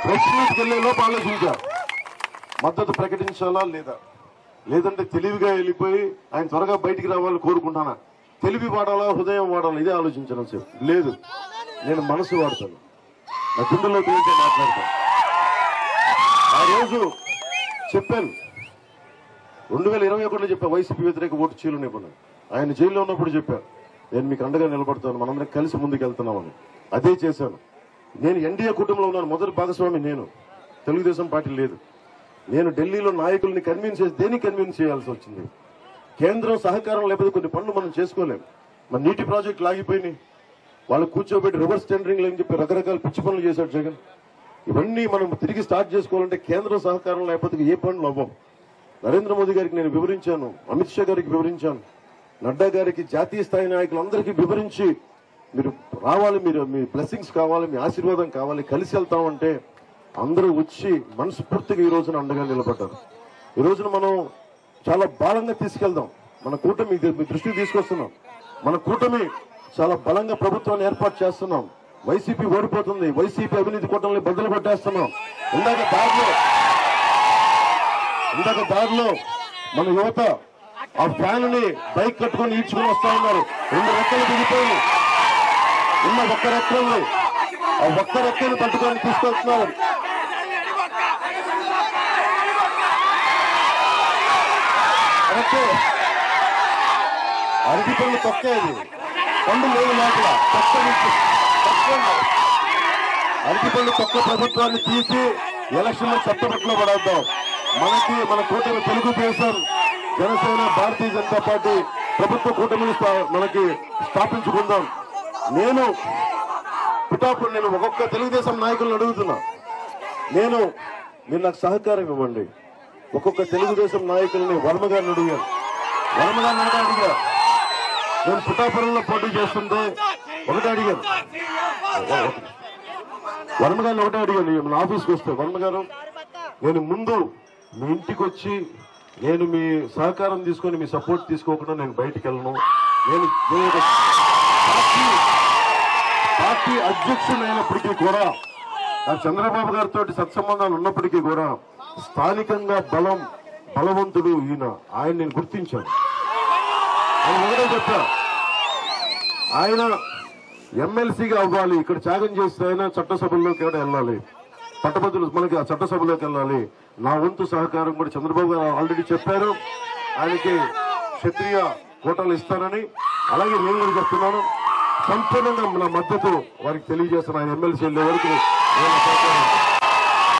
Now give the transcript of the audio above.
Press మీట్కి వెళ్ళే లోపు ఆలోచించా మద్దతు ప్రకటించాలా లేదా, లేదంటే తెలివిగా వెళ్ళిపోయి ఆయన త్వరగా బయటికి రావాలని కోరుకుంటానా, తెలివి వాడాలా హృదయం వాడాలా, ఇదే ఆలోచించడం సేపు లేదు. నేను మనసు వాడతాను, నా గుండెలో గురించి మాట్లాడతాను. ఆ రోజు చెప్పాను 2021లో చెప్పా వైసీపీ వ్యతిరేక ఓటు చీలనివ్వను. ఆయన జైల్లో ఉన్నప్పుడు చెప్పాను నేను మీకు అండగా నిలబడతాను, మనందరం కలిసి ముందుకు వెళ్తున్నామని. అదే చేశాను. నేను ఎన్డీఏ కుటుంబంలో ఉన్నాను, మొదటి భాగస్వామి నేను, తెలుగుదేశం పార్టీ లేదు. నేను ఢిల్లీలో నాయకుల్ని కన్విన్స్ చేసి దేనికి కన్విన్స్ చేయాల్సి వచ్చింది. కేంద్రం సహకారం లేకపోతే కొన్ని పనులు మనం చేసుకోలేం. మన నీటి ప్రాజెక్టులు ఆగిపోయినాయి, వాళ్ళు కూర్చోబెట్టి రివర్స్ టెండరింగ్ అని చెప్పి రకరకాల పిచ్చి పనులు చేశాడు జగన్. ఇవన్నీ మనం తిరిగి స్టార్ట్ చేసుకోవాలంటే కేంద్ర సహకారం లేకపోతే ఏ పనులు అవ్వం. నరేంద్ర మోదీ గారికి నేను వివరించాను, అమిత్ షా గారికి వివరించాను, నడ్డా గారికి, జాతీయ స్థాయి నాయకులందరికీ వివరించి మీరు రావాలి, మీరు మీ బ్లెస్సింగ్స్ కావాలి, మీ ఆశీర్వాదం కావాలి, కలిసి వెళ్తామంటే అందరూ వచ్చి మనస్ఫూర్తిగా ఈ రోజున అండగా నిలబడ్డారు. ఈ రోజున మనం చాలా బలంగా తీసుకెళ్దాం. మన కూటమి మీ దృష్టికి తీసుకొస్తున్నాం. మన కూటమి చాలా బలంగా ప్రభుత్వాన్ని ఏర్పాటు చేస్తున్నాం. వైసీపీ ఓడిపోతుంది, వైసీపీ అవినీతి కూటమిని బదులు పట్టేస్తున్నాం. ఇందాక దారిలో మన యువత ఆ ఫ్యాన్ ని బైక్ కట్టుకుని ఈడ్చుకుని వస్తా ఉన్నారు. 2 రెక్కలు దిగిపోయి ఉన్న ఒక్క రెక్కల్ని ఆ ఒక్క రెక్కని పట్టుకొని తీసుకొస్తున్నారు. అరటి పళ్ళు తొక్కేది, పండు లేదు లోపల, అరటి పళ్ళు తొక్క ప్రభుత్వాన్ని తీసి ఎలక్షన్ లో చట్టబట్టలో పడేద్దాం. మన కూటమి తెలుగుదేశం, జనసేన, భారతీయ జనతా పార్టీ ప్రభుత్వ కూటమిని మనకి స్థాపించుకుందాం. నేను ఒక్కొక్క తెలుగుదేశం నాయకులను అడుగుతున్నా, మీరు నాకు సహకారం ఇవ్వండి. ఒక్కొక్క తెలుగుదేశం నాయకుల్ని వర్మ గారిని అడిగాను, నేను పిఠాపురంలో పోటీ చేస్తుంటే ఒకటే అడిగాను, వర్మ గారిని ఒకటే అడిగాను. మన ఆఫీస్కి వస్తే వర్మ గారు, నేను ముందు మీ ఇంటికి వచ్చి నేను మీ సహకారం తీసుకొని మీ సపోర్ట్ తీసుకోకుండా నేను బయటికి వెళ్ళను. నేను పార్టీ అధ్యక్షుడు అయినప్పటికీ కూడా, నాకు చంద్రబాబు గారితో సత్సంబంధాలు ఉన్నప్పటికీ కూడా స్థానికంగా బలవంతుడు ఈయన, ఆయన నేను గుర్తించాను. ఆయన ఒకటే చెప్పా, ఆయన ఎమ్మెల్సీగా అవ్వాలి, ఇక్కడ త్యాగం చేస్తే ఆయన చట్టసభల్లోకి కూడా వెళ్ళాలి, పట్టభద్రులు మనకి ఆ చట్టసభలోకి వెళ్ళాలి. నా వంతు సహకారం కూడా చంద్రబాబు గారు ఆల్రెడీ చెప్పారు, ఆయనకి క్షత్రియ కోటాలు ఇస్తానని. అలాగే నేను కూడా చెప్తున్నాను, సంపూర్ణంగా నా మద్దతు వారికి తెలియజేస్తాను. ఆయన ఎమ్మెల్సీ వెళ్ళే వరకు